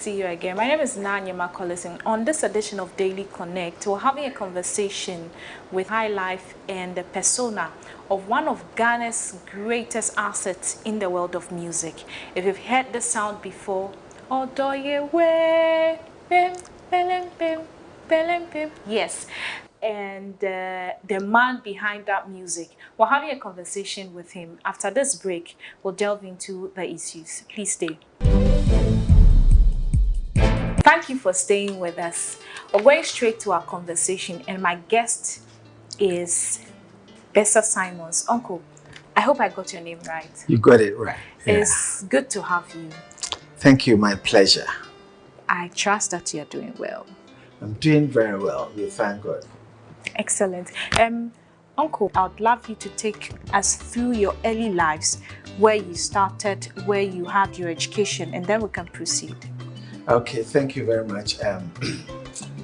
See you again. My name is Nanya Makolis, and on this edition of Daily Connect, we're having a conversation with high life and the persona of one of Ghana's greatest assets in the world of music. If you've heard the sound before, Odoyewe, bim, belim, bim, belim, bim. Yes, and the man behind that music. We're having a conversation with him. After this break, we'll delve into the issues. Please stay. Thank you for staying with us. We're going straight to our conversation, and my guest is Bessa Simons. Uncle, I hope I got your name right. You got it right. Yeah. It's good to have you. Thank you, my pleasure. I trust that you're doing well. I'm doing very well. We thank God. Excellent. Uncle, I'd love you to take us through your early lives, where you started, where you had your education, and then we can proceed. Okay, thank you very much.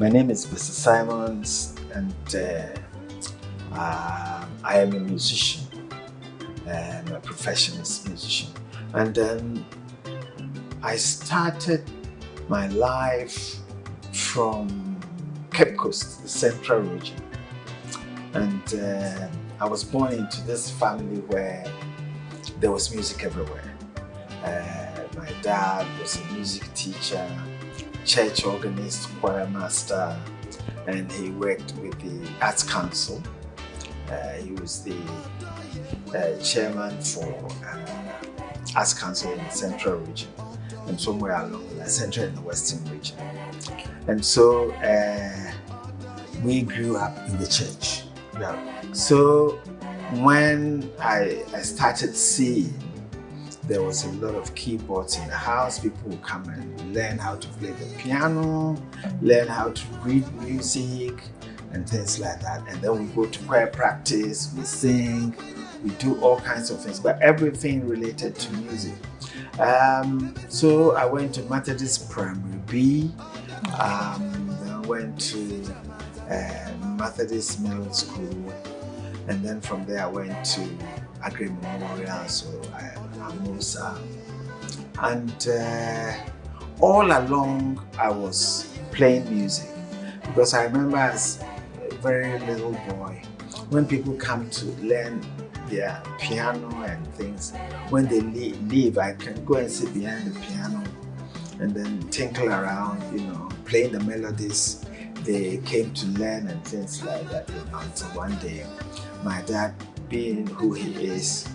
My name is Bessa Simons, and I am a musician. My profession is musician. And then I started my life from Cape Coast, the central region. And I was born into this family where there was music everywhere. My dad was a music teacher, church organist, choir master, and he worked with the Arts Council. He was the chairman for Arts Council in the Central Region and somewhere along the Central and the Western Region. And so we grew up in the church. Yeah. So when I started seeing there was a lot of keyboards in the house, people would come and learn how to play the piano, learn how to read music and things like that. And then we go to choir practice, we sing, we do all kinds of things, but everything related to music. So I went to Methodist Primary B, then I went to Methodist Middle School, and then from there I went to Agri Memorial, so Amosa. And all along I was playing music, because I remember as a very little boy, when people come to learn their piano and things, when they leave, I can go and sit behind the piano and then tinkle around, playing the melodies they came to learn and things like that. Until one day, my dad, being who he is,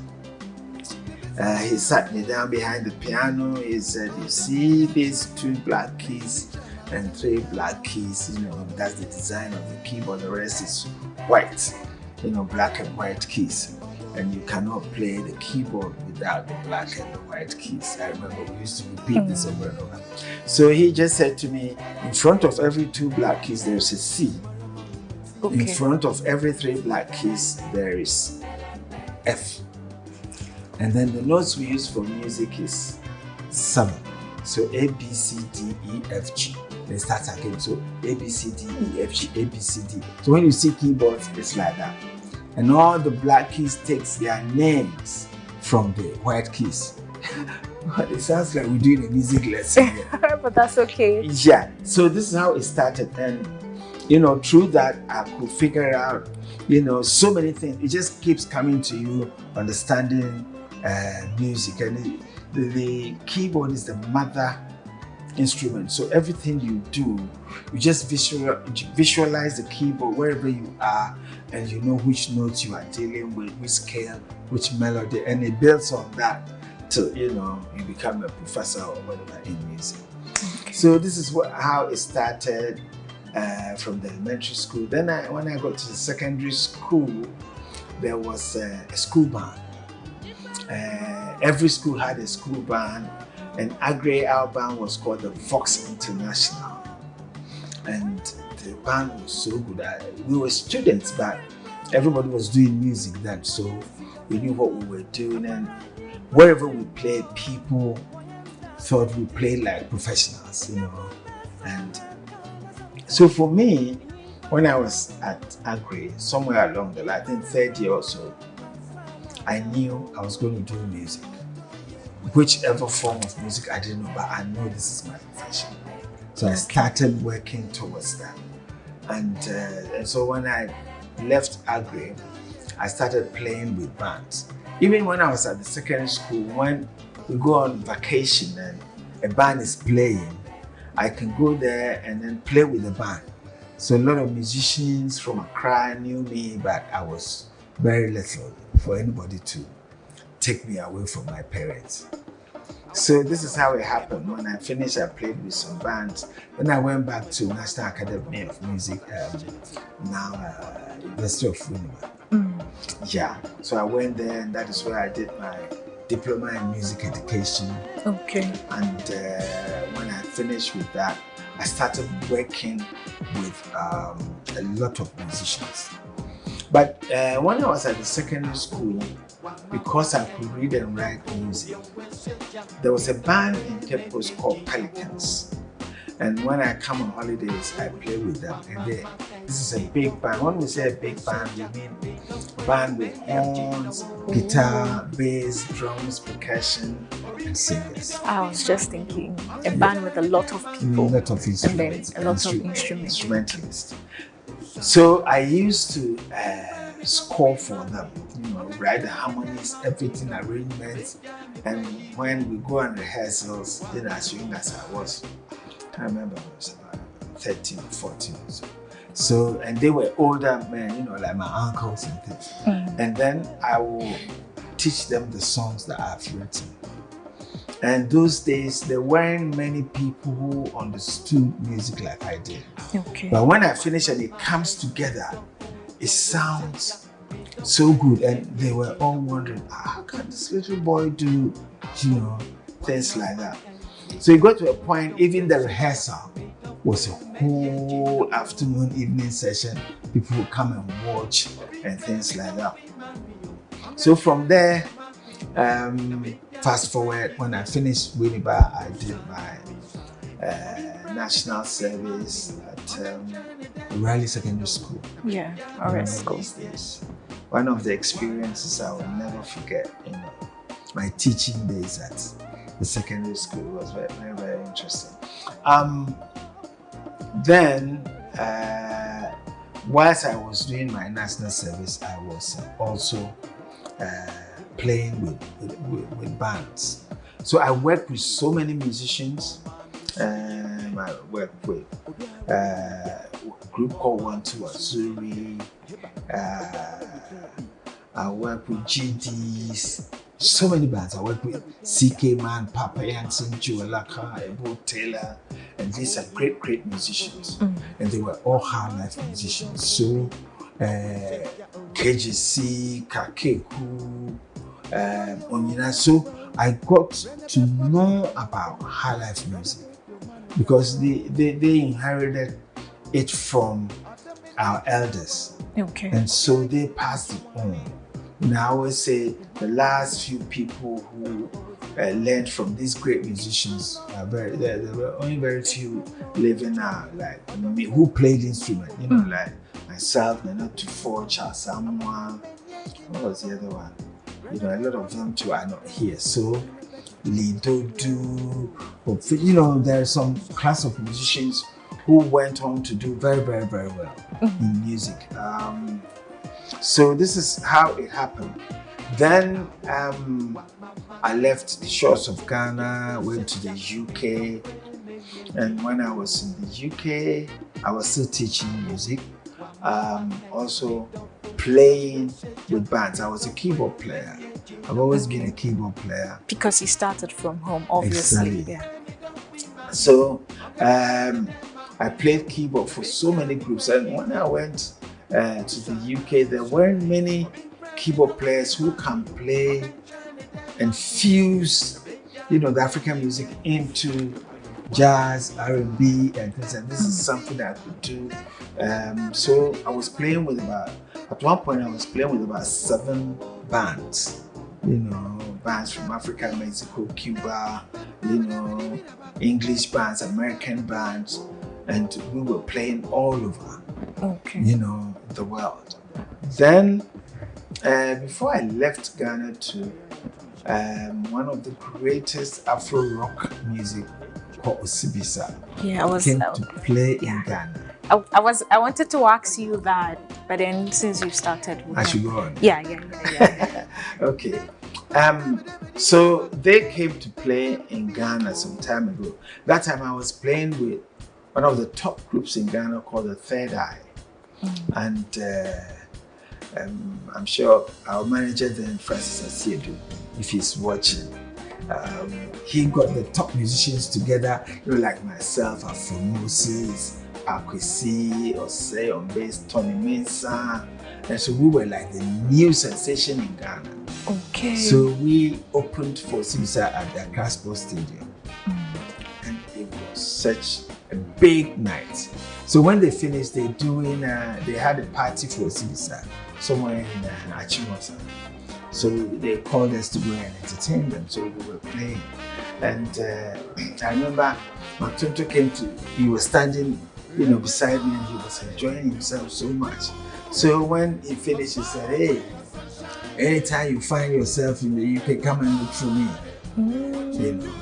he sat me down behind the piano. He said, "You see these 2 black keys and 3 black keys, that's the design of the keyboard. The rest is white, black and white keys. And you cannot play the keyboard without the black and the white keys." I remember we used to repeat this over and over. So he just said to me, in front of every 2 black keys, there's a C. Okay. In front of every 3 black keys, there is F. And then the notes we use for music is 7. So A, B, C, D, E, F, G. Then start again. So A, B, C, D, E, F, G, A, B, C, D. So when you see keyboards, it's like that. And all the black keys takes their names from the white keys. It sounds like we're doing a music lesson here. But that's okay. Yeah. So this is how it started. And, through that, I could figure out, so many things. It just keeps coming to you, understanding music. And the keyboard is the mother instrument. So everything you do, you just visualize the keyboard wherever you are, and you know which notes you are dealing with, which scale, which melody, and it builds on that till you become a professor or whatever in music. Okay. So this is how it started from the elementary school. Then when I got to the secondary school, there was a school band. Every school had a school band, and our band was called the Vox International. And the band was so good. We were students, but everybody was doing music then, so we knew what we were doing. And wherever we played, people thought we played like professionals, And so for me, when I was at Agri, somewhere along the line, I think 3rd year or so, I knew I was going to do music. whichever form of music I didn't know, but I know this is my profession. So I started working towards that. And so when I left Agri, I started playing with bands. Even when I was at the secondary school, when we go on vacation and a band is playing, I can go there and then play with the band. So a lot of musicians from Accra knew me, but I was very little for anybody to take me away from my parents. So this is how it happened. When I finished, I played with some bands. Then I went back to National Academy of Music, now University of Winneba. Yeah, so I went there, and that is where I did my diploma in music education. Okay. And when I finished with that, I started working with a lot of musicians. But when I was at the secondary school, because I could read and write music, there was a band in Cape Coast called Pelicans. And when I come on holidays, I play with them. And this is a big band. When we say a big band, we mean a band with horns, guitar, bass, drums, percussion, and singers. I was just thinking, a band with a lot of people. A lot of instruments. And then a lot of instruments. Instrumentalists. So I used to score for them, write the harmonies, everything, arrangements. And when we go on rehearsals, then as young as I was, I remember I was about 13 or 14 or so. So, and they were older men, like my uncles and things. And then I will teach them the songs that I've written. And those days, there weren't many people who understood music like I did. Okay. But when I finish and it comes together, it sounds so good. And they were all wondering, how can this little boy do, things like that? So it got to a point, even the rehearsal was a whole afternoon, evening session. People would come and watch and things like that. So from there, fast forward, when I finished Winneba, I did my national service at Riley Secondary School. Yeah, alright, school. One of the experiences I will never forget, my teaching days at the secondary school was very, very, very interesting. Then, whilst I was doing my national service, I was also playing with bands. So I worked with so many musicians. I worked with a group called 1-2 Azuri. I worked with GDs. So many bands. I worked with CK Man, Papa Yanson, Joe Laka, Ebo Taylor, and these are great, great musicians. And they were all high life musicians. So KGC, Kakeku, Onyina. So I got to know about high life music because they inherited it from our elders. Okay. And so they passed it on. And I always say the last few people who learned from these great musicians there were only very few living now, like me, who played instrument, like myself, Nana Tufo, Charles Samoa, what was the other one? A lot of them too are not here. So Lido do, there are some class of musicians who went on to do very, very, very well in music. So this is how it happened. Then I left the shores of Ghana, went to the UK. And when I was in the UK, I was still teaching music. Also playing with bands. I was a keyboard player. I've always been a keyboard player. Because you started from home, obviously. Exactly. Yeah. So I played keyboard for so many groups. And when I went to the UK, there weren't many keyboard players who can play and fuse, the African music into jazz, R&B, and things. And this is something that I could do. So I was playing with at one point I was playing with about 7 bands. Bands from Africa, Mexico, Cuba, English bands, American bands, and we were playing all over. Okay. The world. Then, before I left Ghana to one of the greatest Afro rock music called Osibisa. Yeah, Came to play in Ghana. I wanted to ask you that, but then since you started, I should go on. Yeah. Okay. So they came to play in Ghana some time ago. That time I was playing with one of the top groups in Ghana called the Third Eye. And I'm sure our manager then, Francis Asiedu, if he's watching, he got the top musicians together, like myself, Afro Moses, Akwesi, Osei on bass, Tony Mensah. And so we were like the new sensation in Ghana. Okay. So we opened for Osibisa at the Accra Sports Stadium. And it was such a big night. So when they finished, they had a party for Osibisa somewhere in Achimota. So they called us to go and entertain them. So we were playing. And I remember Matonto he was standing, beside me, and he was enjoying himself so much. So when he finished, he said, "Hey, anytime you find yourself in the UK, come and look for me."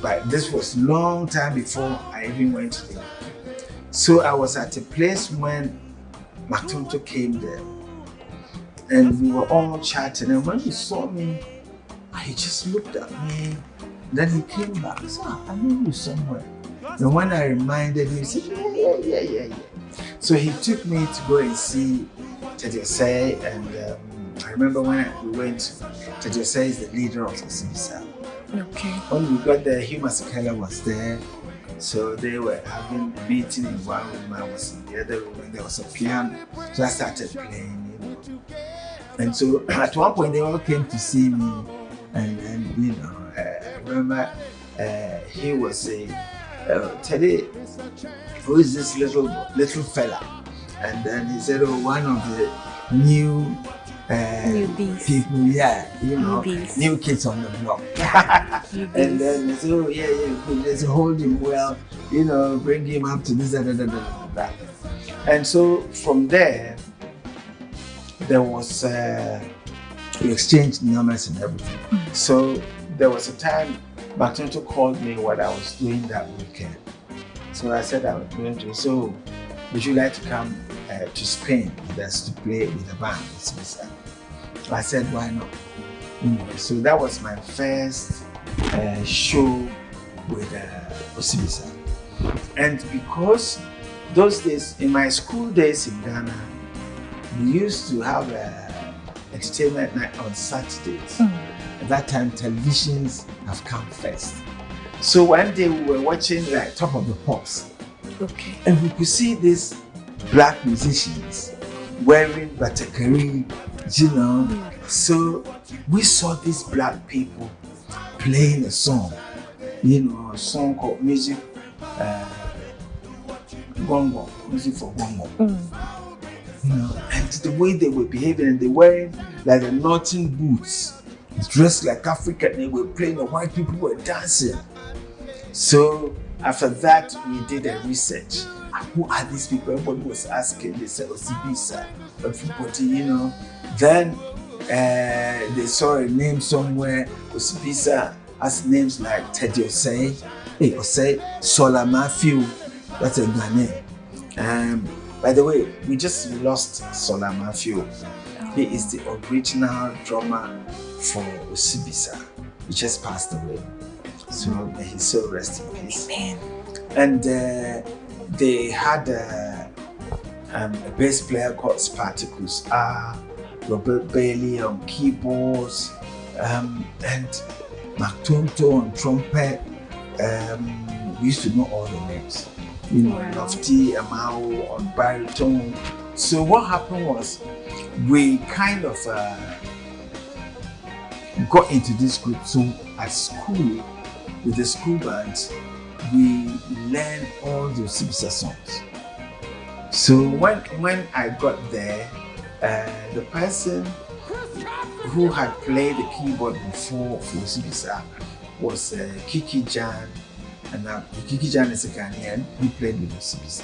But this was a long time before I even went to the UK. So I was at a place when Matonto came there. And we were all chatting, and when he saw me, he just looked at me. Then he came back. He said, "I know you somewhere." And when I reminded him, he said, "Yeah. So he took me to go and see Tediosei, and I remember when we went, Tediosei is the leader of the Osibisa. Okay. When we got there, Hugh Masekela was there. So they were having a meeting in one room, I was in the other room, and there was a piano. So I started playing, And so at one point they all came to see me, and I remember he was saying, "Teddy, who is this little fella?" And then he said, "Oh, one of the new newbies. People, Newbies. New kids on the block." And then they said, "Oh, yeah, let's hold him well, bring him up to this, that." And so from there was we exchanged numbers and everything. So there was a time Matonto called me what I was doing that weekend. So I said I was going to. So would you like to come to Spain with us to play with the band? I said, why not? So that was my first show with Osibisa. And because those days, in my school days in Ghana, we used to have entertainment night on Saturdays. At that time, televisions have come first. So one day we were watching like Top of the Pops. Okay. And we could see these black musicians wearing batakari, So we saw these black people playing a song, a song called music for bongo. And the way they were behaving, and they were wearing like the Northern boots, dressed like African, they were playing, the white people were dancing. So after that, we did a research. Who are these people? Everybody was asking. They said Osibisa. Everybody, Then they saw a name somewhere. Osibisa has names like Tediosei, Osei, Solamafiu. That's a Ghanaian. By the way, we just lost Solamafiu. He is the original drummer for Osibisa. He just passed away. So may his soul rest in peace. Amen. And they had a bass player called Spartacus, Robert Bailey on keyboards, and Matonto on trumpet. We used to know all the names. Lofty, Amao on baritone. So what happened was we kind of got into this group. So at school, with the school bands, we learned all the Osibisa songs. So when I got there, the person who had played the keyboard before for Osibisa was Kiki Jan. And Kiki Jan is a Ghanaian who played with Osibisa.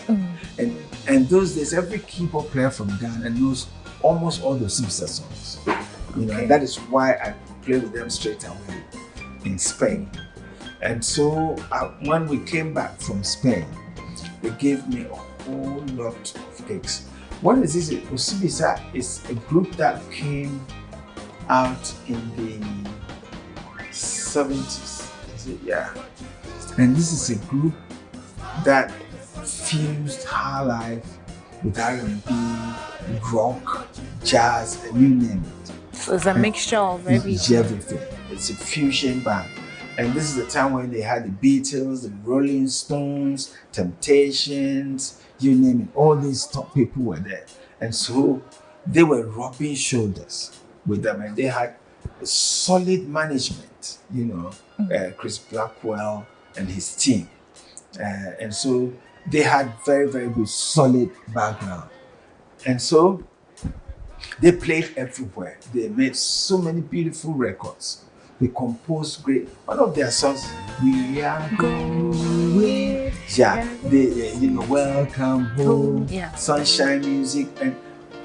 And those days, every keyboard player from Ghana knows almost all the Osibisa songs. And that is why I play with them straight away. in Spain. And so when we came back from Spain, they gave me a whole lot of cakes. What is this? Osibisa is a group that came out in the 70s. Yeah. And this is a group that fused high life with R&B, rock, jazz, and you name it. So it's a mixture of everything. Everything. It's a fusion band. And this is the time when they had the Beatles, the Rolling Stones, Temptations, you name it. All these top people were there. And so they were rubbing shoulders with them. And they had a solid management, Chris Blackwell and his team. And so they had very, very good, solid background. And so they played everywhere. They made so many beautiful records. They composed great. One of their songs, "We Are Going," they "Welcome Home," Sunshine Music,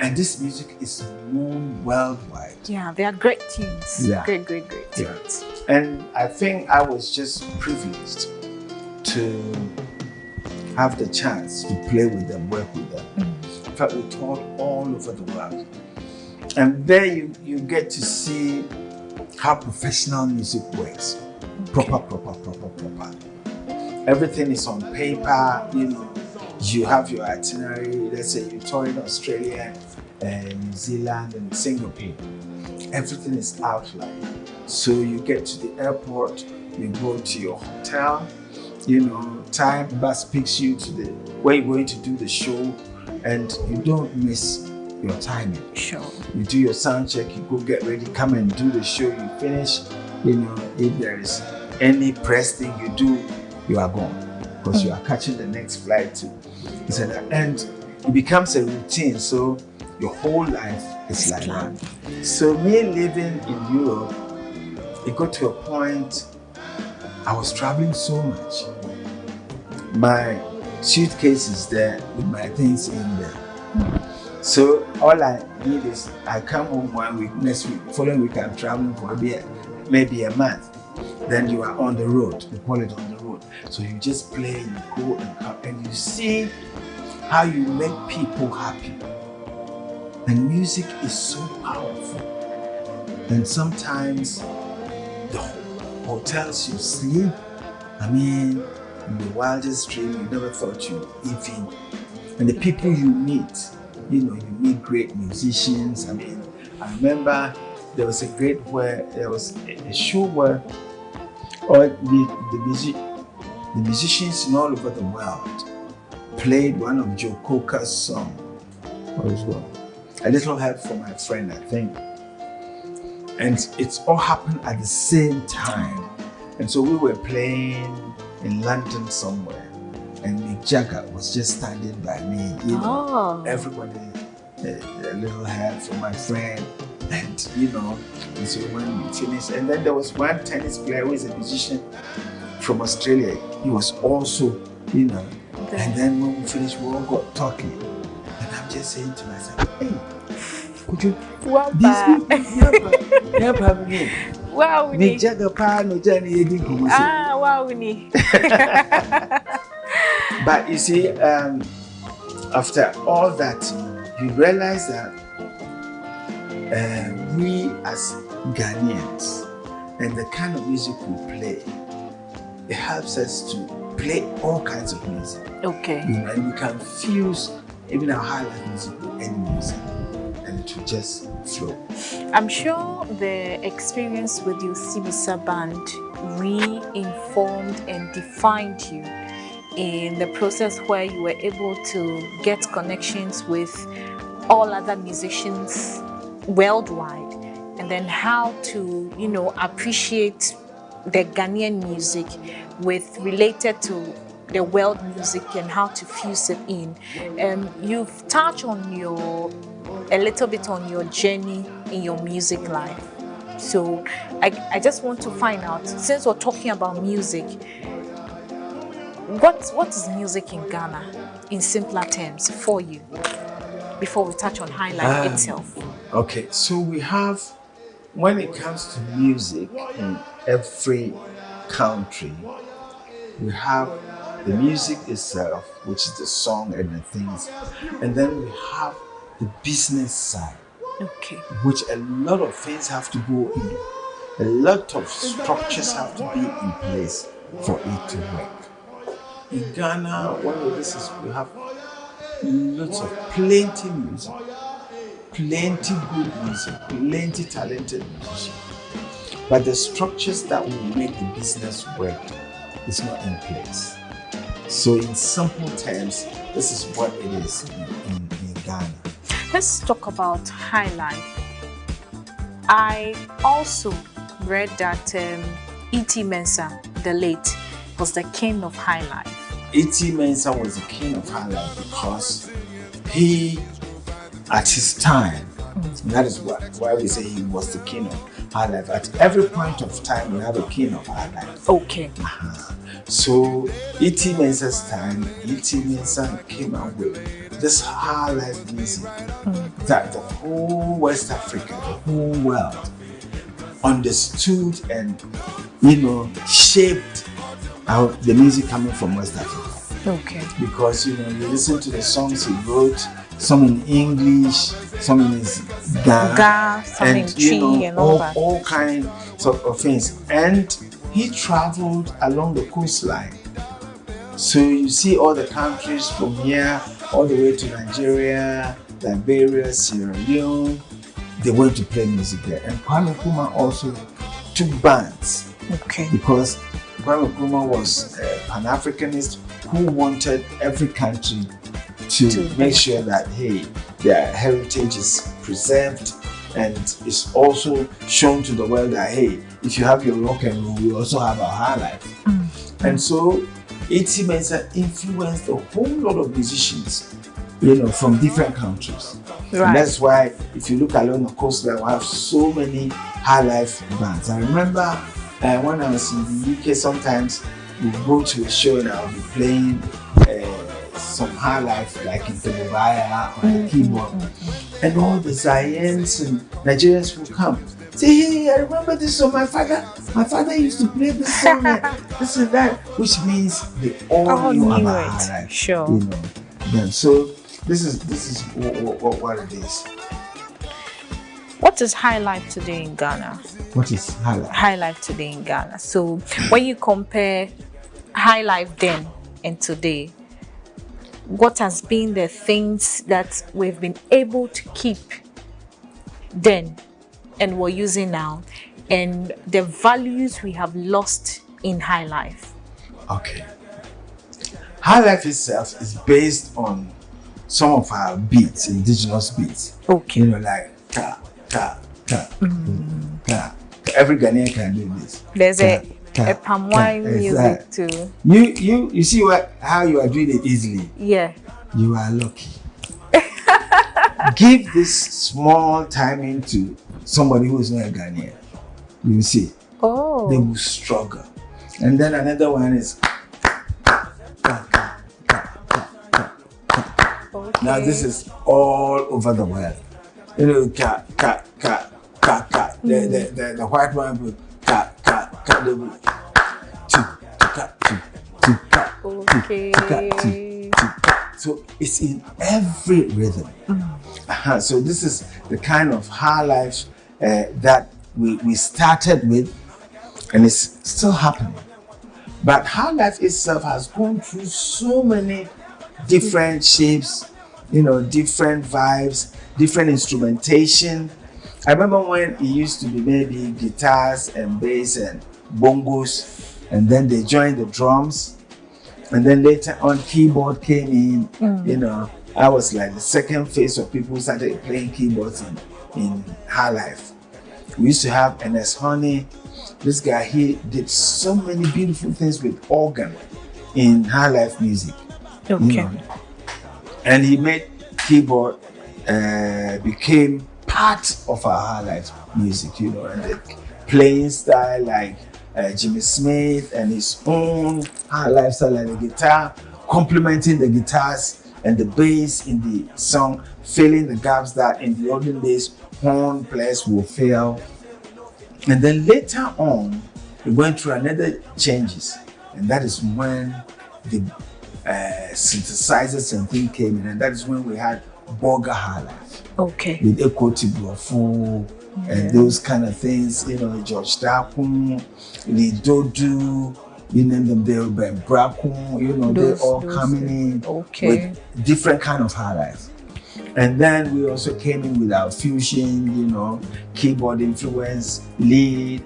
and this music is known worldwide. Yeah, they are great tunes. Yeah. Great tunes. And I think I was just privileged to have the chance to play with them, work with them. In fact, we toured all over the world. And there you get to see how professional music works. Proper. Everything is on paper, you have your itinerary. Let's say you tour in Australia, New Zealand, and Singapore. Everything is outlined. So you get to the airport, you go to your hotel, time bus picks you to where you're going to do the show, and you don't miss your timing. Sure. You do your sound check, you go get ready, come and do the show, you finish. If there is any press thing you do, you are gone because you are catching the next flight to. And it becomes a routine, so your whole life is like that. So me living in Europe, it got to a point I was traveling so much. My suitcase is there with my things in there. So all I need is I come home 1 week, next week, following week I'm traveling for maybe a month. Then you are on the road. We call it on the road. So you just play, you go and come, and you see how you make people happy. And music is so powerful. And sometimes the hotels you sleep, in the wildest dream you never thought you'd even. And the people you meet, you meet great musicians. I remember there was there was a show where all the musicians in all over the world played one of Joe Coker's songs. What was one? A Little Help from My Friend, I think. And it's all happened at the same time. And so we were playing in London somewhere, and Mick Jagger was just standing by me. Everybody, a little help from my friend, and so when we finished, and then there was one tennis player who is a musician from Australia. He was also, and then when we finished, we all got talking, and I'm just saying to myself, hey, could you? These people, wow, Mick Jagger, wow, But you see, after all that, you realize that we as Ghanaians and the kind of music we play, it helps us to play all kinds of music. Okay. And we can fuse even our high life music with any music, and it will just flow. I'm sure the experience with your Osibisa band re-informed and defined you in the process where you were able to get connections with all other musicians worldwide, and then how to, appreciate the Ghanaian music related to the world music and how to fuse it in. You've touched on a little bit on your journey in your music life. So I just want to find out, since we're talking about music, what is music in Ghana in simpler terms for you, before we touch on High Life itself? Okay, so we have when it comes to music in every country, we have the music itself, which is the song and the things, and then we have the business side, Okay. which a lot of things have to go in. A lot of structures have to be in place for it to work. In Ghana, one of this is we have lots of plenty music, plenty good music, plenty talented musicians. But the structures that will make the business work is not in place. So in simple terms, this is what it is in Ghana. Let's talk about high life. I also read that E.T. Mensah, the late, was the king of high life. E.T. Mensah was the king of high life because he, at his time, that is why we say he was the king of high life. At every point of time, we have a king of high life. Okay. So E.T. Mensah's time, E.T. Mensah came out with this high life music that the whole West Africa, the whole world understood and, shaped out the music coming from West Africa. Okay. Because, you listen to the songs he wrote, some in English, some in his Ghana, some in Chi and all that. All kinds of things. And he traveled along the coastline. So you see all the countries from here all the way to Nigeria, Liberia, Sierra Leone. They went to play music there. And Kwame Nkrumah also took bands. Okay. Because Kwame Nkrumah was a Pan-Africanist who wanted every country to make sure that, hey, their heritage is preserved and is also shown to the world that, hey, if you have your rock and roll, we also have our high life. And so E.T. Mensah influenced a whole lot of musicians, from different countries. Right. And that's why if you look along the coastline, we have so many high life bands. I remember when I was in the UK, sometimes we go to a show and I'll be playing some high life like in Temobaya on the keyboard. And all the Zions and Nigerians will come. Say, hey, I remember this song. My father used to play this song, this and that, which means they all knew about high life. Sure. So this is what it is. What is high life today in Ghana? What is high life? High life today in Ghana. So when you compare high life then and today, what has been the things that we've been able to keep then and we're using now, and the values we have lost in high life? Okay. High life itself is based on some of our beats, indigenous beats. Okay. Like ta, ta, ta, ta. Every Ghanaian can do this. There's a palm wine music too. You see how you are doing it easily? Yeah. You are lucky. Give this small timing to somebody who is not a Ghanaian. You will see. Oh. They will struggle. And then another one is okay. Now this is all over the world. Ka. The white one will ka. They will okay. So it's in every rhythm. So this is the kind of high life that we started with, and it's still happening. But high life itself has gone through so many different shapes, different vibes, different instrumentation. I remember when it used to be maybe guitars and bass and bongos, and then they joined the drums. And then later on, keyboard came in. I was like the second phase of people who started playing keyboards in high life. We used to have N.S. Honey. This guy, he did so many beautiful things with organ in high life music. Okay. And he made keyboard became part of our high life music, and the playing style like Jimmy Smith and his own high life style, and the guitar complementing the guitars and the bass in the song, filling the gaps that in the olden days horn players will fill. And then later on, we went through another changes, and that is when the synthesizers and things came in, and that is when we had Burger High Life. Okay. With Ekoti Blofo and those kind of things, you know, George Dakun, the Dodu, you name them, they were Brakun, you know, they're all coming in with different kind of high life. And then we also came in with our fusion, you know, keyboard influence, lead,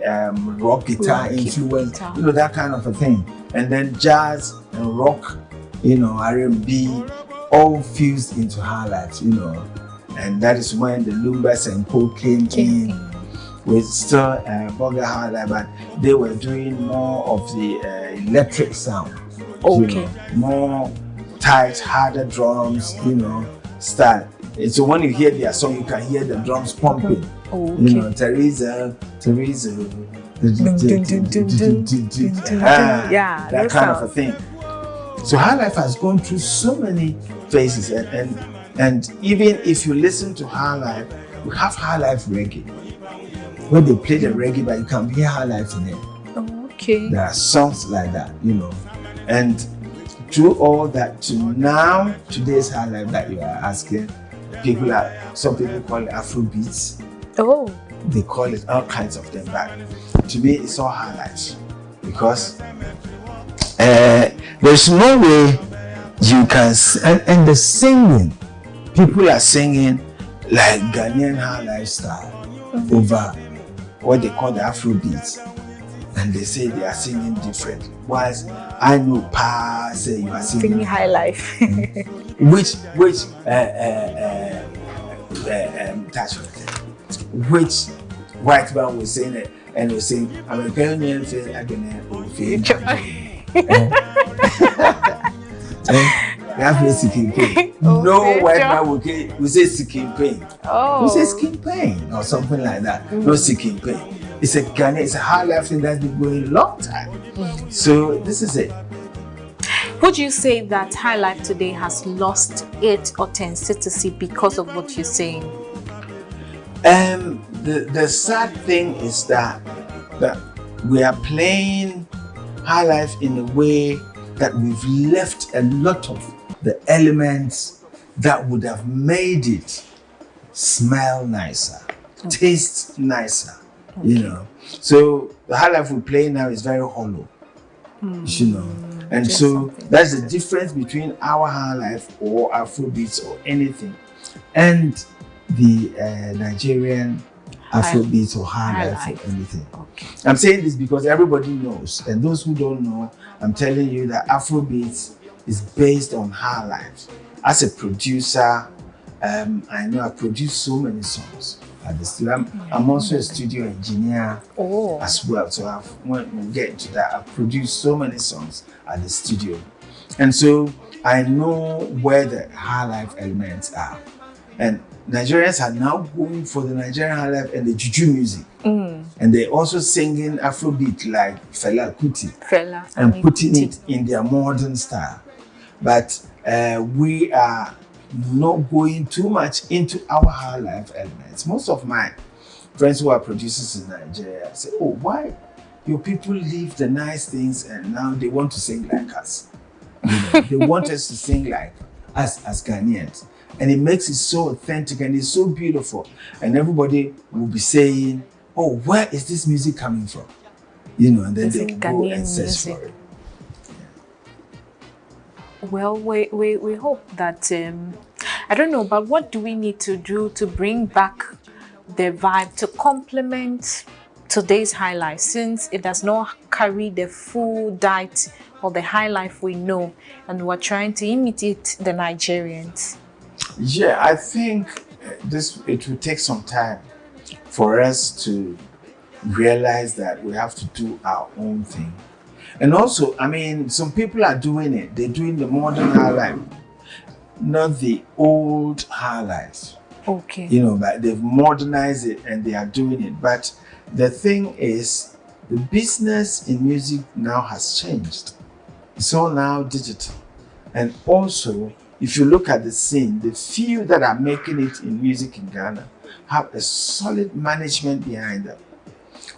rock guitar influence, you know, that kind of a thing. And then jazz and rock, you know, R&B, all fused into high life, you know. And that is when the Lumbas and Co came in with still Burger High Life, but they were doing more of the electric sound. You know, more tight, harder drums, you know, style. And so when you hear their song, you can hear the drums pumping. You know, Teresa, that kind of a thing. So High Life has gone through so many phases, and even if you listen to High Life, we have High Life reggae. When they play the reggae, but you can hear High Life in it. There are songs like that, you know, and through all that to now, today's High Life that you are asking, some people call it Afro beats. They call it all kinds of them, but to me it's all High Life, because there's no way you can and the singing, people are singing like Ghanaian High Life style over what they call the Afro beats, and they say they are singing different. Whilst I know say you are singing High Life. which white man was saying it, and was saying I'm a Ghanaian thing again. No white man will say skin pain. We say skin pain or something like that. No skin pain. It's a Ghana, it's a High Life thing that's been going a long time. So this is it. Would you say that High Life today has lost its authenticity because of what you're saying? The sad thing is that we are playing High Life in a way that we've left a lot of the elements that would have made it smell nicer, taste nicer, you know. So the High Life we play now is very hollow, you know. And so that's the difference between our High Life or Afrobeats or anything and the Nigerian Afrobeats or High Life or anything. I'm saying this because everybody knows, and those who don't know, I'm telling you that Afrobeats is based on High Life. As a producer, I know I've produced so many songs at the studio. I'm also a studio engineer as well, so when we get into that, I've produced so many songs at the studio, and so I know where the High Life elements are. And Nigerians are now going for the Nigerian High Life and the Juju music, and they're also singing Afrobeat like Fela Kuti and putting it in their modern style. But we are not going too much into our High Life elements. Most of my friends who are producers in Nigeria say, "Oh, why your people leave the nice things and now they want to sing like us? You know, they want us to sing like us as Ghanaians." And it makes it so authentic and it's so beautiful. And everybody will be saying, "Oh, where is this music coming from?" You know, and then they will go and search for it. Well, we hope that, I don't know, but what do we need to do to bring back the vibe to complement today's High Life, since it does not carry the full diet or the High Life we know, and we're trying to imitate the Nigerians? Yeah, I think it will take some time for us to realize that we have to do our own thing. And also, I mean, some people are doing it. They're doing the modern High Life, not the old High Life. You know, but they've modernized it and they are doing it. But the thing is, the business in music now has changed. It's all now digital. And also, if you look at the scene, the few that are making it in music in Ghana have a solid management behind them.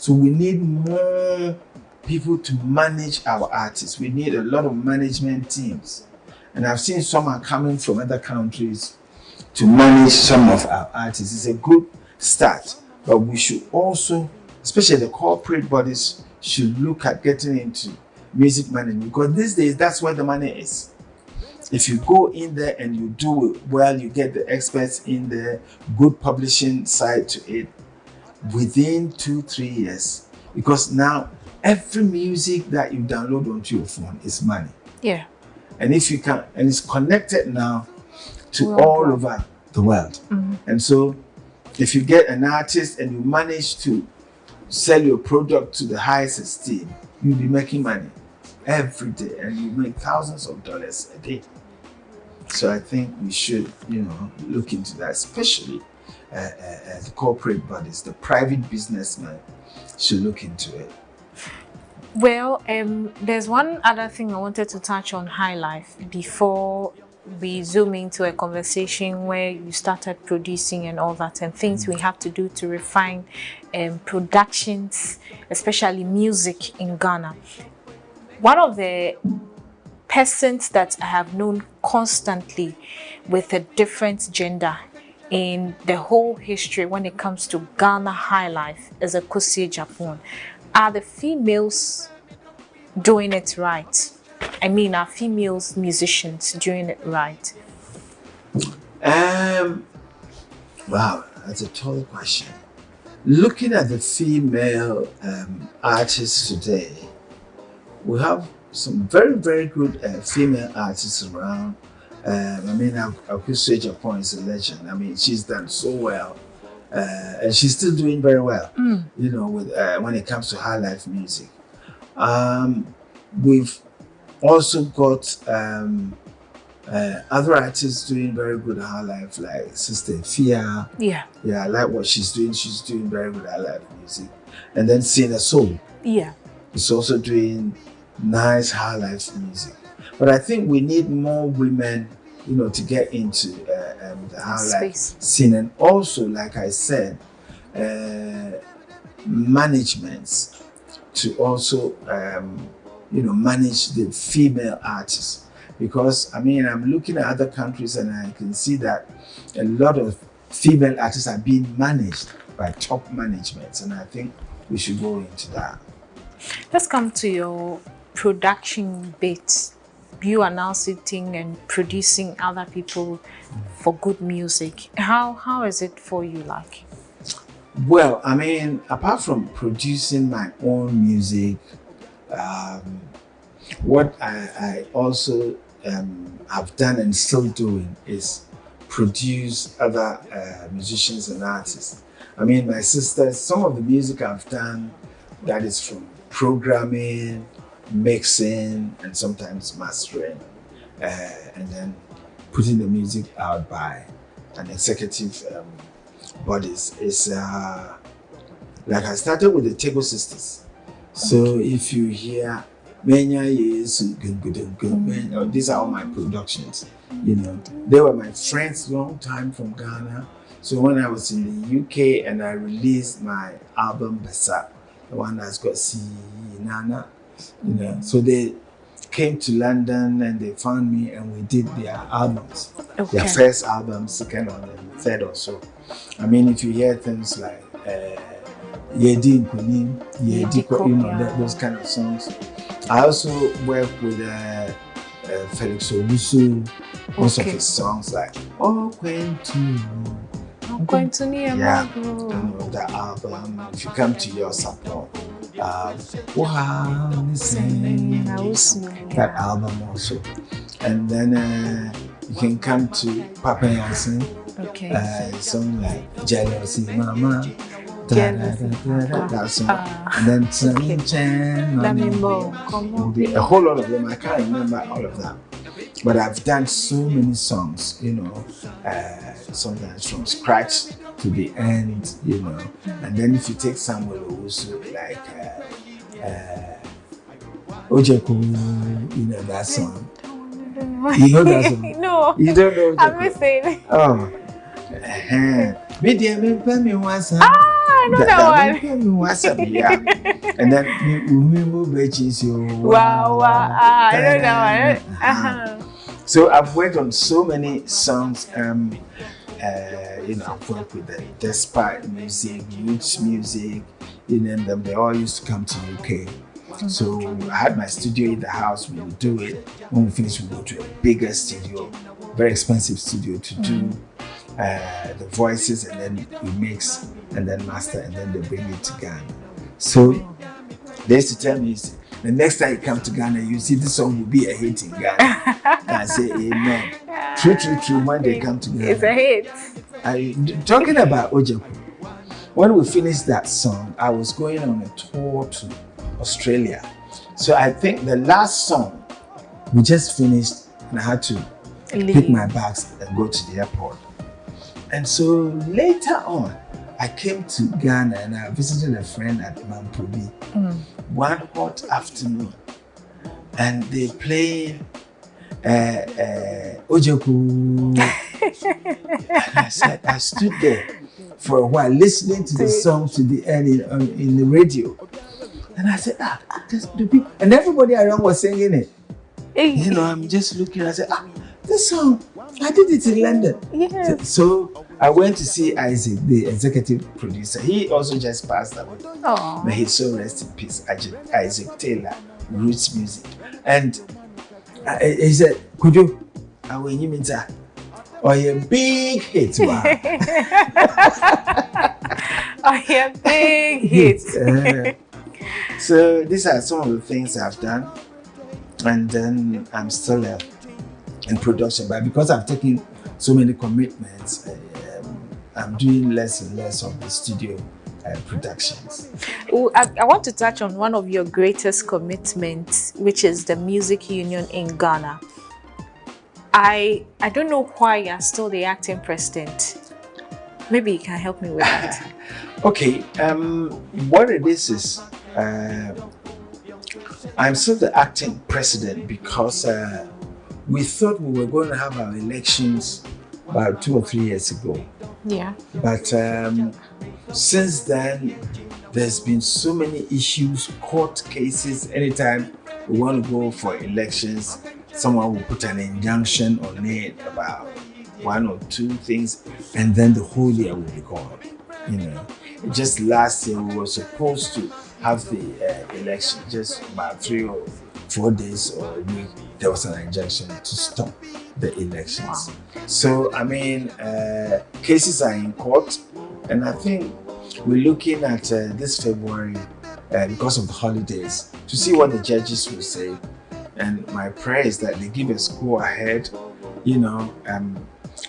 So we need more people to manage our artists. We need a lot of management teams. And I've seen some are coming from other countries to manage some of our artists. It's a good start. But we should also, especially the corporate bodies, should look at getting into music management, because these days that's where the money is. If you go in there and you do it well, you get the experts in there, good publishing side to it, within 2-3 years. Because now every music that you download onto your phone is money. Yeah. And if you can, and it's connected now to all over the world. And so if you get an artist and you manage to sell your product to the highest esteem, you'll be making money every day, and you make thousands of dollars a day. So I think we should, look into that, especially the corporate bodies, the private businessmen should look into it. Well, there's one other thing I wanted to touch on High Life before we zoom into a conversation where you started producing and all that, and things we have to do to refine productions, especially music in Ghana. One of the persons that I have known constantly with a different gender in the whole history when it comes to Ghana High Life is a Kosie Japan. Are the females doing it right? I mean, are females musicians doing it right? Wow, that's a tall question. Looking at the female artists today, we have some very, very good female artists around. I mean, Kosie Japan is a legend. I mean, she's done so well. And she's still doing very well, with when it comes to high life music. We've also got other artists doing very good high life, like Sister Fia. Yeah, I like what she's doing. She's doing very good high life music. And then Sienna Soul. Yeah, is also doing nice high life music. But I think we need more women, to get into the high life scene. And also, like I said, managements to also, manage the female artists. Because, I mean, I'm looking at other countries and I can see that a lot of female artists are being managed by top managements. And I think we should go into that. Let's come to your production bit. You are now sitting and producing other people for good music. How is it for you like? Well, I mean, apart from producing my own music, what I also have done and still doing is produce other musicians and artists. I mean, my sisters, some of the music I've done, that is from programming, mixing, and sometimes mastering, and then putting the music out by an executive bodies. It's like I started with the Tego sisters. So if you hear these are all my productions. They were my friends long time from Ghana. So when I was in the UK and I released my album Bessa, the one that's got C Nana, so they came to London and they found me and we did their albums. Okay. Their first album, second one, and third or so. I mean, if you hear things like Yedi Nkunim, Yedi, those kind of songs. I also work with Felix Olusu, most of his songs like I'm going to the album. If you come to your support, that album also. And then you can come to Papa Yansen, song like Jealousy Mama. That song. And then a whole lot of them. I can't remember all of them, but I've done so many songs, sometimes from scratch to the end, And then if you take Samuel also, like Ojeku, that song. You know that song? No. You don't know Ojeku? I'm missing. Oh. know that one. Yeah. And then we move bitches. Wow, I know that one. So I've worked on so many songs. I've worked with the Despite music, Roots music, them. They all used to come to UK. So I had my studio in the house. We would do it. When we finish, we go to a bigger studio, very expensive studio to do the voices, and then we mix and then master, and then they bring it to Ghana. So they used to tell me, the next time you come to Ghana, you see this song will be a hit in Ghana. And I say, amen. True. When they come to Ghana, it's a hit. Talking about Ojeku, when we finished that song, I was going on a tour to Australia. So I think the last song we just finished, and I had to pick my bags and go to the airport. And so later on, I came to Ghana and I visited a friend at Mampubi one hot afternoon, and they played Ojeku. And I said, I stood there for a while listening to the song to the end in the radio. And I said, the people, and everybody around was singing it. I'm just looking, I said, this song, I did it in London. Yes. So I went to see Isaac, the executive producer. He also just passed away. May his soul rest in peace. Isaac Taylor, Roots Music. And he said, could you, when you mean that? Oh, a big hit. Wow. A big hit. So these are some of the things I've done. And then I'm still in production. But because I've taken so many commitments, I'm doing less and less of the studio productions. I want to touch on one of your greatest commitments, which is the Music Union in Ghana. I don't know why you're still the acting president. Maybe you can help me with that. Okay, what it is I'm still the acting president because we thought we were going to have our elections about 2 or 3 years ago. Yeah. But since then, there's been so many issues, court cases. Anytime we want to go for elections, someone will put an injunction on it about 1 or 2 things, and then the whole year will be gone. Just last year we were supposed to have the election, just about 3 or 4 days or a week. There was an injunction to stop the elections. Wow. So cases are in court, and I think we're looking at this February, because of the holidays, to see what the judges will say. And my prayer is that they give us go ahead,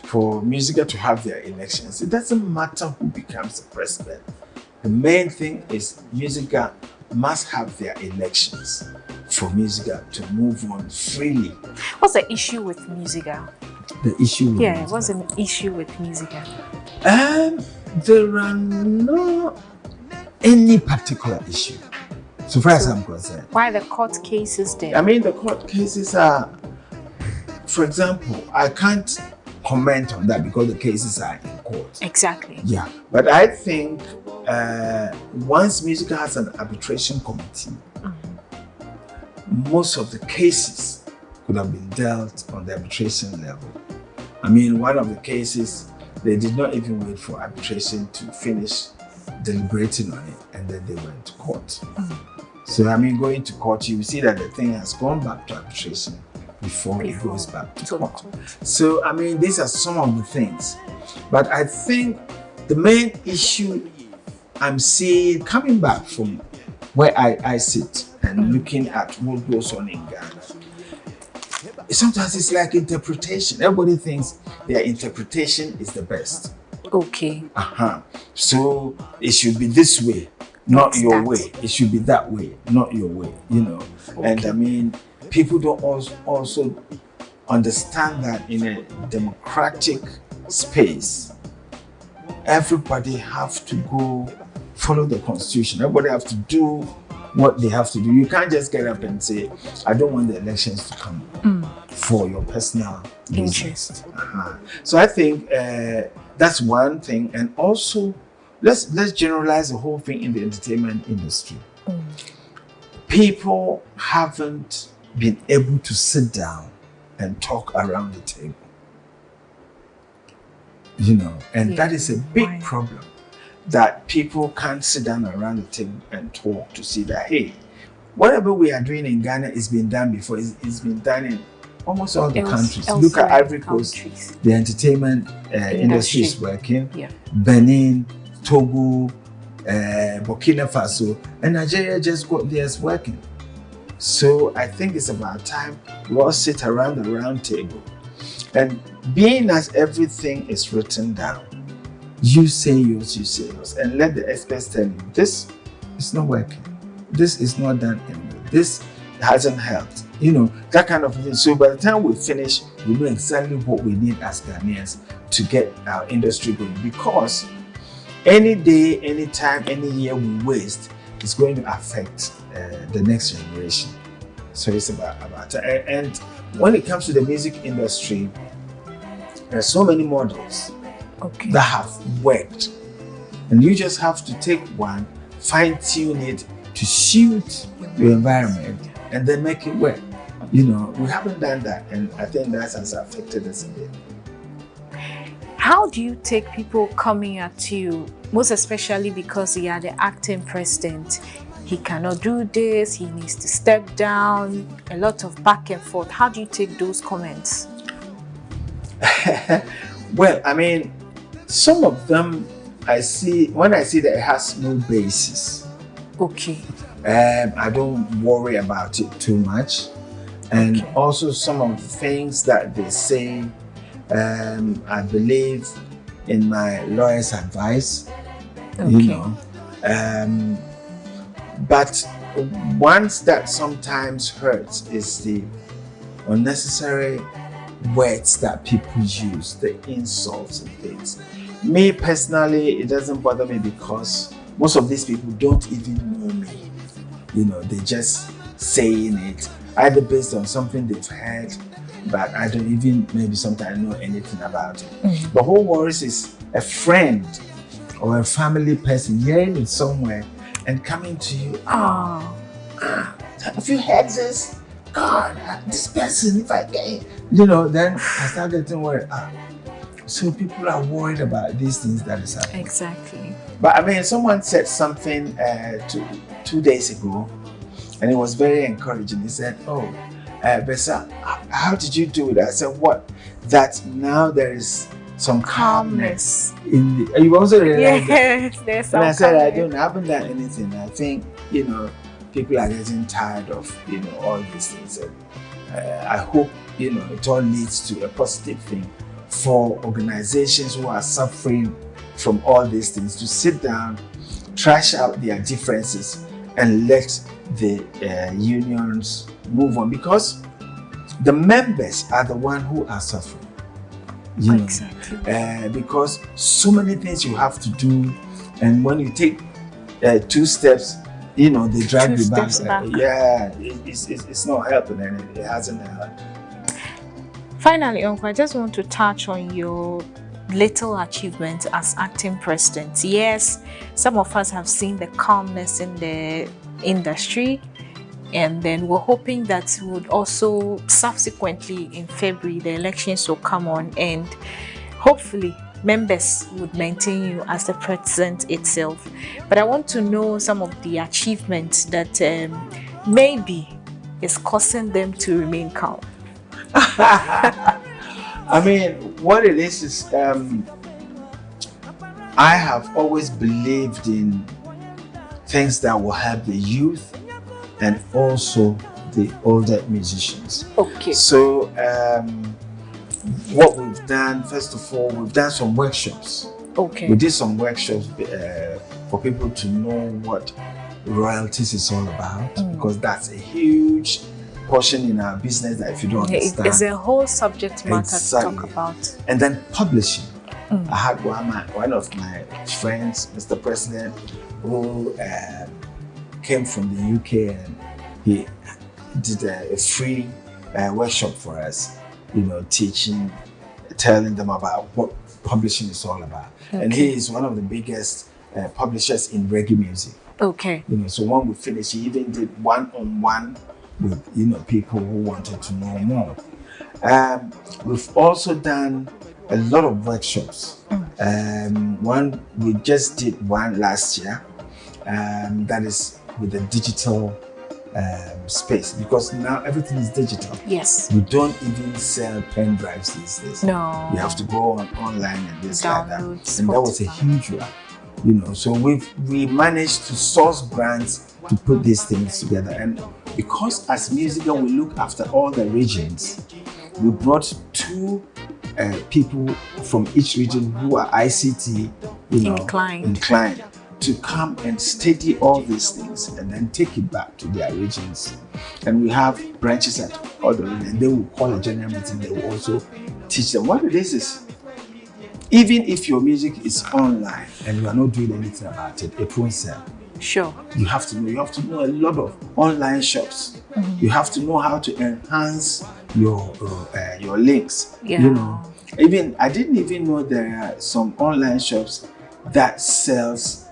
for Musica to have their elections. It doesn't matter who becomes the president. The main thing is Musica must have their elections for Musica to move on freely. What's the issue with Musica? The issue with Musica? What's the issue with Musica? There are no any particular issue, so far as I'm concerned. Why the court cases then? I mean, the court cases are, for example, I can't comment on that because the cases are in court. Exactly. Yeah, but I think once Musica has an arbitration committee, most of the cases could have been dealt on the arbitration level. I mean, one of the cases, they did not even wait for arbitration to finish deliberating on it, and then they went to court. So, I mean, going to court, you will see that the thing has gone back to arbitration before it goes back to court. So, I mean, these are some of the things. But I think the main issue I'm seeing coming back from where I sit and looking at what goes on in Ghana, sometimes it's like interpretation. Everybody thinks their interpretation is the best. Okay. So it should be this way, not your way. It should be that way, not your way, Okay. And I mean, people don't also understand that in a democratic space, everybody have to go follow the constitution. Everybody have to do what they have to do. You can't just get up and say, I don't want the elections to come for your personal interest. So I think that's one thing. And also let's generalize the whole thing in the entertainment industry. People haven't been able to sit down and talk around the table. You know, and that is a big problem, that people can't sit down around the table and talk to see that, hey, whatever we are doing in Ghana is been done before. It's been done in almost all the countries. Look at Ivory Coast, the entertainment industry is working. Benin, Togo, Burkina Faso, and Nigeria just got theirs working. So I think it's about time we all sit around the round table, and being as everything is written down, you say yours, you say yours, and let the experts tell you this is not working, this is not done anymore, this hasn't helped, you know, that kind of thing. So by the time we finish, we know exactly what we need as Ghanaians to get our industry going, because any day, any time, any year we waste is going to affect the next generation. So it's about and when it comes to the music industry, there are so many models that have worked, and you just have to take one, fine-tune it to suit your environment, and then make it work. You know, we haven't done that, and I think that has affected us a bit. How do you take people coming at you, most especially because you are the acting president? He cannot do this, he needs to step down, a lot of back and forth. How do you take those comments? Well, I mean, some of them when I see that it has no basis. I don't worry about it too much. And also some of the things that they say, I believe in my lawyer's advice, you know. But ones that sometimes hurts is the unnecessary words that people use, the insults and things. Me personally, it doesn't bother me because most of these people don't even know me. You know, they just saying it either based on something they've heard, but I don't even maybe sometimes know anything about it. The whole worries is a friend or a family person hearing it somewhere and coming to you, have you heard this? God, this person, if I get, you know, then I start getting worried. So people are worried about these things that is happening. Exactly. But I mean, someone said something 2 days ago, and it was very encouraging. He said, "Oh, Bessa, how did you do it?" I said, "What? That now there is some calmness in the." You also realized that? There's some. And I said, calmness. I haven't done anything. I think, you know, people are getting tired of, you know, all these things. And I hope, you know, it all leads to a positive thing for organizations who are suffering from all these things to sit down, trash out their differences, and let the unions move on, because the members are the ones who are suffering. You know, because so many things you have to do, and when you take 2 steps, you know, they drag you back. It's not helping, and it hasn't helped. Finally, Uncle, I just want to touch on your little achievements as acting president. Yes, some of us have seen the calmness in the industry, and then we're hoping that would also subsequently in February the elections will come on, and hopefully members would maintain you as the president itself. But I want to know some of the achievements that maybe is causing them to remain calm. I mean, what it is I have always believed in things that will help the youth and also the older musicians. So what we've done, first of all, we've done some workshops. We did some workshops for people to know what royalties is all about, because that's a huge portion in our business that if you don't understand. It's a whole subject matter to talk about. And then publishing. I had one of my friends, Mr. President, who came from the UK, and he did a free workshop for us, you know, telling them about what publishing is all about. And he is one of the biggest publishers in reggae music. Okay. So when we finished, he even did one-on-one with people who wanted to know more. We've also done a lot of workshops. One we just did one last year. That is with the digital space, because now everything is digital. Yes. You don't even sell pen drives these days. No. You have to go online and this like that. Download And that was a huge one. So we managed to source brands to put these things together. And because as Musica we look after all the regions, we brought two people from each region who are ICT inclined to come and study all these things and then take it back to their regions. And we have branches at all the regions, and they will call a general meeting. They will also teach them what it is. Even if your music is online and you are not doing anything about it, it won't sell. Sure. You have to know a lot of online shops. You have to know how to enhance your links. Yeah. Even I didn't even know there are some online shops that sells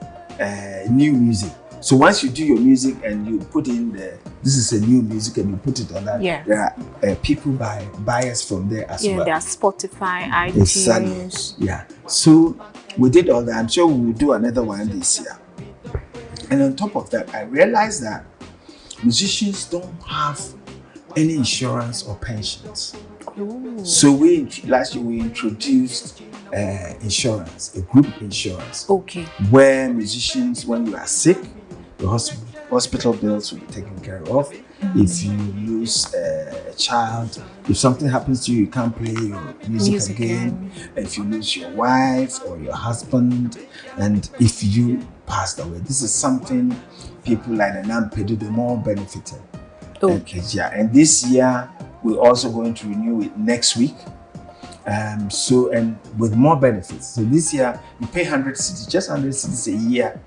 new music. So once you do your music and you put in this is a new music and you put it on that, there are people buyers from there as well. Yeah, there are Spotify, iTunes. Exactly. Yeah. So we did all that. I'm sure we will do another one this year. And on top of that, I realized that musicians don't have any insurance or pensions. Ooh. So last year we introduced insurance, a group insurance. Okay. Where musicians, when you are sick, your hospital bills will be taken care of. If you lose a child, if something happens to you, you can't play your music again. If you lose your wife or your husband, and if you passed away, this is something people like the non-paid the more benefited. Okay. And this year we're also going to renew it next week. So and with more benefits. So this year you pay 100 cedis, just 100 cedis a year,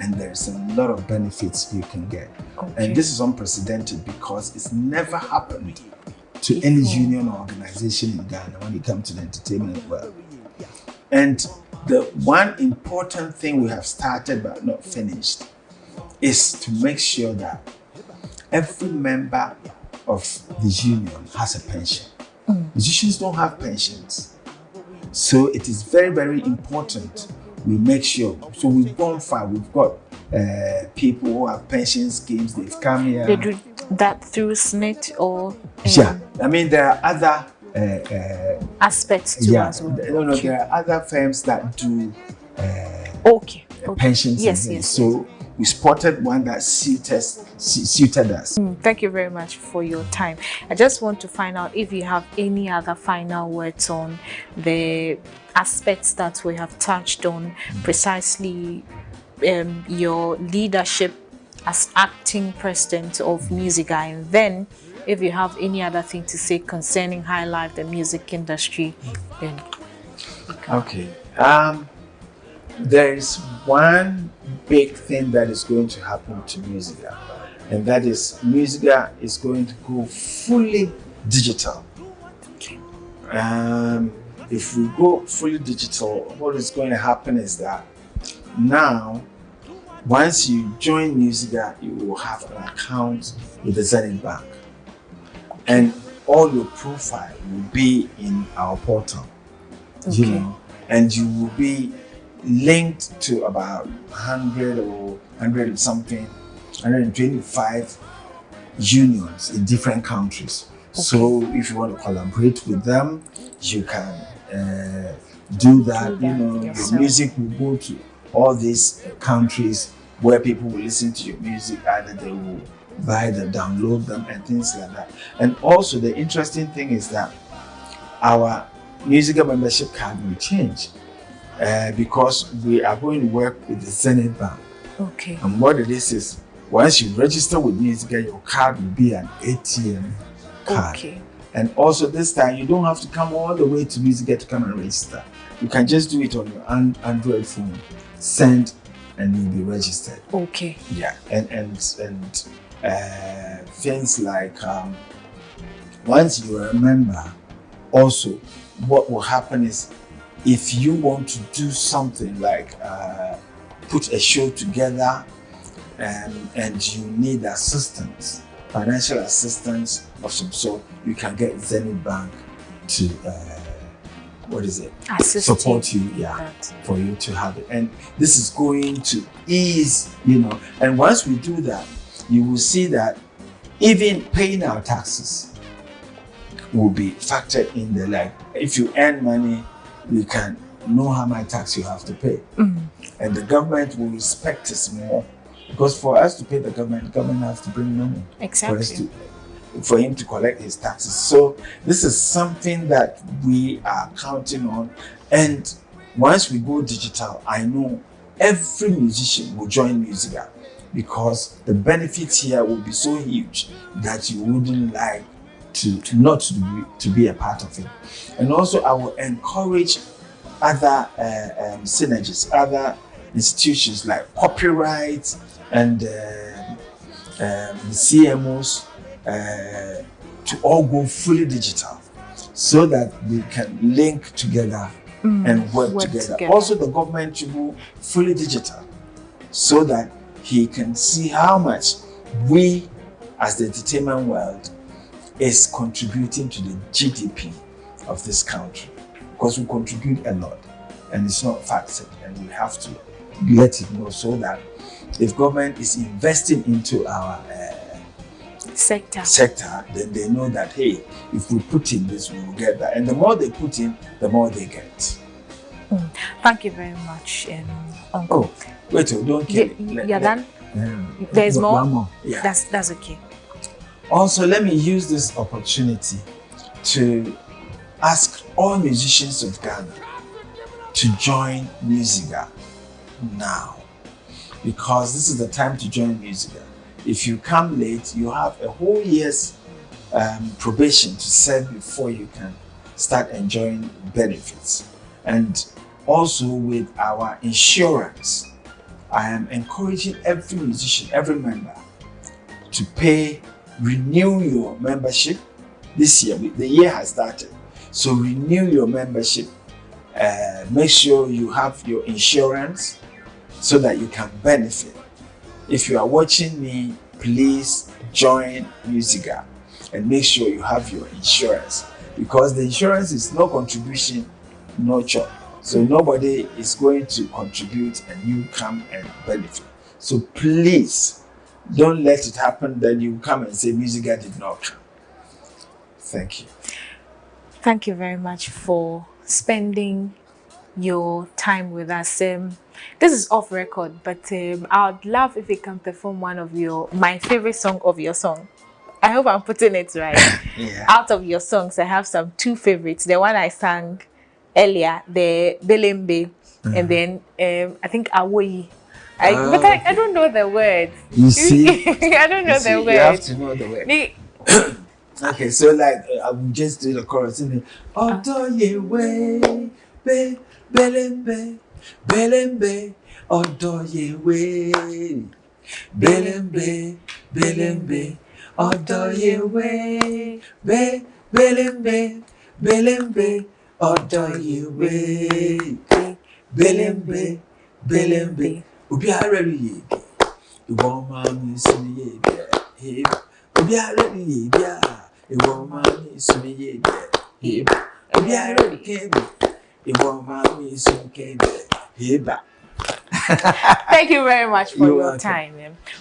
and there's a lot of benefits you can get. Okay. And this is unprecedented because it's never happened to any union or organization in Ghana when it comes to the entertainment world. And the one important thing we have started but not finished is to make sure that every member of the union has a pension. Musicians don't have pensions. So it is very, very important we make sure. So we've gone far. We've got people who have pension schemes. They've come here. They do that through SNIT or... Yeah. I mean, there are other... aspects too as well. No, there are other firms that do pensions. Yes. So we spotted one that suited us. Thank you very much for your time. I just want to find out if you have any other final words on the aspects that we have touched on, precisely your leadership as acting president of Musica, and then if you have any other thing to say concerning High Life, the music industry, then. Okay. There is one big thing that is going to happen to Musica, and that is Musica is going to go fully digital. Okay. If we go fully digital, what is going to happen is that now, once you join Musica, you will have an account with the Zenith Bank. And all your profile will be in our portal, and you will be linked to about 100 or 100 something, 125 unions in different countries. So if you want to collaborate with them, you can do that. Your music will go to all these countries where people will listen to your music, either they will buy them, download them, and things like that. And also the interesting thing is that our Musica membership card will change because we are going to work with the Zenith Bank. Okay. And what it is once you register with Musica, your card will be an ATM card. Okay. And also this time you don't have to come all the way to Musica to come and register. You can just do it on your Android phone, send, and you'll be registered. Okay. Yeah. And things like once you are a member, also what will happen is if you want to do something like put a show together, and you need assistance, financial assistance of some sort, you can get Zenith Bank to support you, for you to have it. And this is going to ease, and once we do that, you will see that even paying our taxes will be factored in there. Like if you earn money, you can know how much tax you have to pay. And the government will respect us more, because for us to pay the government has to bring money. Exactly. For him to collect his taxes. So this is something that we are counting on. And once we go digital, I know every musician will join Musica, because the benefits here will be so huge that you wouldn't like to be a part of it. And also I will encourage other synergies, other institutions like copyright and the CMOs to all go fully digital, so that we can link together and work together. Also, the government should go fully digital, so that he can see how much we as the entertainment world is contributing to the GDP of this country, because we contribute a lot and it's not factored, and we have to let it know, so that if government is investing into our sector, then they know that, hey, if we put in this, we will get that. And the more they put in, the more they get. Thank you very much, Uncle. Oh, wait, don't kill it. You're done? There's more? One more. Yeah. That's okay. Also, let me use this opportunity to ask all musicians of Ghana to join Musica now, because this is the time to join Musica. If you come late, you have a whole year's probation to serve before you can start enjoying benefits. And also with our insurance, I am encouraging every musician, every member, to renew your membership this year. The year has started, so renew your membership. Make sure you have your insurance so that you can benefit. If you are watching me, please join Musica and make sure you have your insurance, because the insurance is no contribution, no chop. So nobody is going to contribute and you come and benefit. So please don't let it happen that you come and say Musica did not come. Thank you. Thank you very much for spending your time with us. This is off record, but I would love if you can perform one of my favorite song of your song. I hope I'm putting it right. Yeah. Out of your songs, I have two favorites. The one I sang earlier, the Belembe, and then I think Awoyi. But I don't know the words. You see? I don't know the words. You have to know the words. Okay, so like I will just do the chorus in it. Odoyewe, Belembe, Belembe, Odoyewe, Belembe, Belembe, Odoyewe, Belembe, Belembe, Odoyewe, Belembe, Belembe. Obiara ye, the woman is me ye. Obiara ye, the woman is me ye. Obiara came. Thank you very much for your time.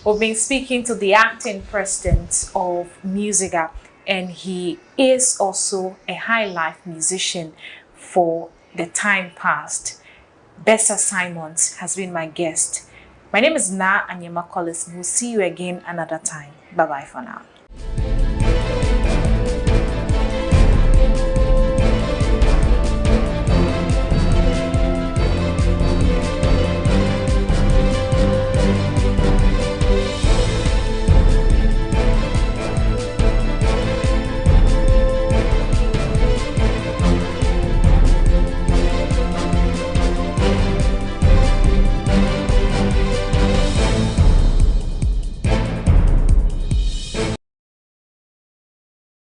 We've been speaking to the acting president of Musica, and he is also a high life musician for the time past. Bessa Simons has been my guest. My name is Na Anyema Collins. We'll see you again another time. Bye-bye for now.